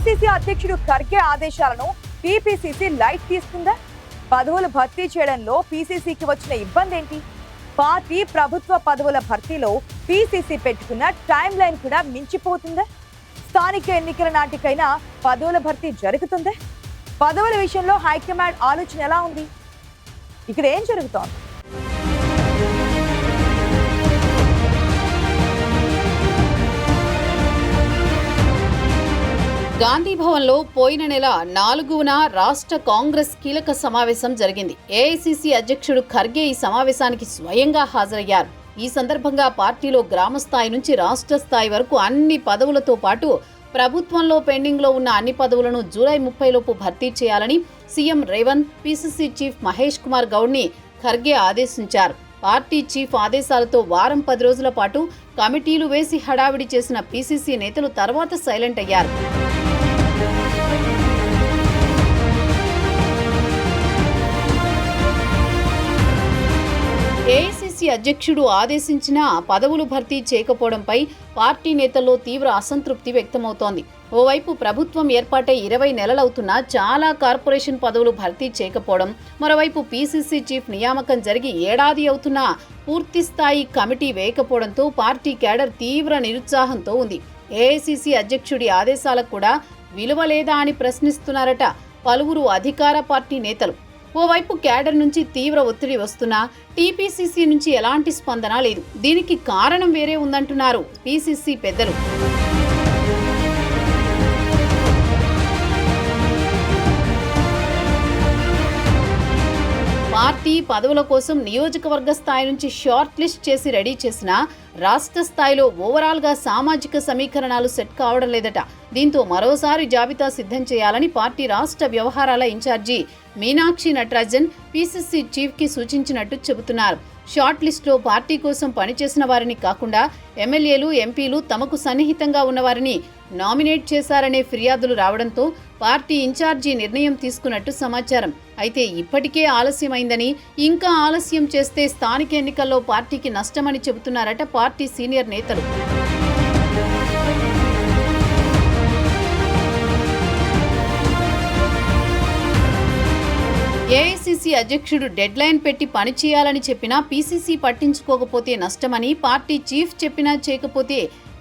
AICC అధ్యక్షుడు ఖర్గే ఆదేశాలను పీపీసీసీ light తీసుకుందా? పదవులు భర్తీ చేయడంలో పీసీసీకి వచ్చిన ఇబ్బంది ఏంటి? పార్టీ ప్రభుత్వ పదవుల భర్తీలో పీసీసీ పెట్టుకున్న టైం లైన్ కూడా మించిపోతుందా? స్థానిక ఎన్నికల నాటికైనా పదవుల భర్తీ జరుగుతుందా? పదవుల విషయంలో హైకమాండ్ ఆలోచన ఎలా ఉంది? ఇక్కడ ఏం జరుగుతోంది? గాంధీ భవన్లో పోయిన నెల 4న రాష్ట్ర కాంగ్రెస్ కీలక సమావేశం జరిగింది. ఏఐసీసీ అధ్యక్షుడు ఖర్గే ఈ సమావేశానికి స్వయంగా హాజరయ్యారు. ఈ సందర్భంగా పార్టీలో గ్రామ స్థాయి నుంచి రాష్ట్ర స్థాయి వరకు అన్ని పదవులతో పాటు ప్రభుత్వంలో పెండింగ్లో ఉన్న అన్ని పదవులను జూలై 30 లోపు భర్తీ చేయాలని CM Revanth, PCC chief Mahesh Kumar గౌడ్ని ఖర్గే ఆదేశించారు. పార్టీ చీఫ్ ఆదేశాలతో వారం 10 రోజుల పాటు కమిటీలు వేసి హడావిడి చేసిన పీసీసీ నేతలు తర్వాత సైలెంట్ అయ్యారు. ఏఐసీసీ అధ్యక్షుడు ఆదేశించిన పదవులు భర్తీ చేయకపోవడంపై పార్టీ నేతల్లో తీవ్ర అసంతృప్తి వ్యక్తమవుతోంది. ఓవైపు ప్రభుత్వం ఏర్పాటై 20 నెలలవుతున్నా చాలా కార్పొరేషన్ పదవులు భర్తీ చేయకపోవడం, మరోవైపు పీసీసీ చీఫ్ నియామకం జరిగి ఏడాది అవుతున్నా పూర్తిస్థాయి కమిటీ వేయకపోవడంతో పార్టీ క్యాడర్ తీవ్ర నిరుత్సాహంతో ఉంది. ఏఐసీసీ అధ్యక్షుడి ఆదేశాలకు కూడా విలువ లేదా అని ప్రశ్నిస్తున్నారట పలువురు అధికార పార్టీ నేతలు. ఓవైపు క్యాడర్ నుంచి తీవ్ర ఒత్తిడి వస్తున్నా టీపీసీసీ నుంచి ఎలాంటి స్పందన లేదు. దీనికి కారణం వేరే ఉందంటున్నారు పీసీసీ పెద్దలు. పార్టీ పదవుల కోసం నియోజకవర్గ స్థాయి నుంచి షార్ట్ లిస్ట్ చేసి రెడీ చేసినా రాష్ట్ర స్థాయిలో ఓవరాల్గా సామాజిక సమీకరణాలు సెట్ కావడం లేదట. దీంతో మరోసారి జాబితా సిద్ధం చేయాలని పార్టీ రాష్ట్ర వ్యవహారాల ఇన్ఛార్జి మీనాక్షి నటరాజన్ పీసీసీ చీఫ్కి సూచించినట్టు చెబుతున్నారు. షార్ట్ లిస్టులో పార్టీ కోసం పనిచేసిన వారిని కాకుండా ఎమ్మెల్యేలు, ఎంపీలు తమకు సన్నిహితంగా ఉన్నవారిని నామినేట్ చేశారనే ఫిర్యాదులు రావడంతో పార్టీ ఇన్ఛార్జి నిర్ణయం తీసుకున్నట్టు సమాచారం. అయితే ఇప్పటికే ఆలస్యమైందని, ఇంకా ఆలస్యం చేస్తే స్థానిక ఎన్నికల్లో పార్టీకి నష్టమని చెబుతున్నారట పార్టీ సీనియర్ నేతలు. ఏఐసీసీ అధ్యక్షుడు డెడ్ లైన్ పెట్టి పనిచేయాలని చెప్పినా పీసీసీ పట్టించుకోకపోతే నష్టమని, పార్టీ చీఫ్ చెప్పినా చేయకపోతే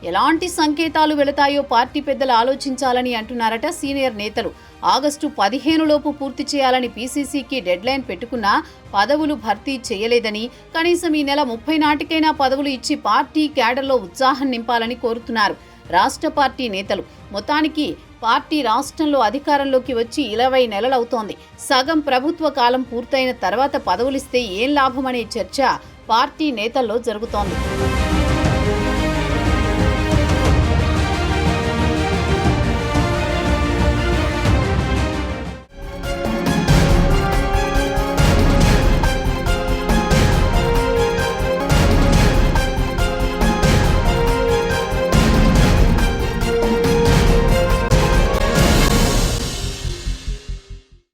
ఎలాంటి సంకేతాలు వెళతాయో పార్టీ పెద్దలు ఆలోచించాలని అంటున్నారట సీనియర్ నేతలు. ఆగస్టు 15 లోపు పూర్తి చేయాలని పీసీసీకి డెడ్ లైన్ పెట్టుకున్నా పదవులు భర్తీ చేయలేదని, కనీసం ఈ నెల 30 నాటికైనా పదవులు ఇచ్చి పార్టీ క్యాడర్లో ఉత్సాహం నింపాలని కోరుతున్నారు రాష్ట్ర పార్టీ నేతలు. మొత్తానికి పార్టీ రాష్ట్రంలో అధికారంలోకి వచ్చి 20 నెలలవుతోంది. సగం ప్రభుత్వ కాలం పూర్తయిన తర్వాత పదవులిస్తే ఏం లాభమనే చర్చ పార్టీ నేతల్లో జరుగుతోంది.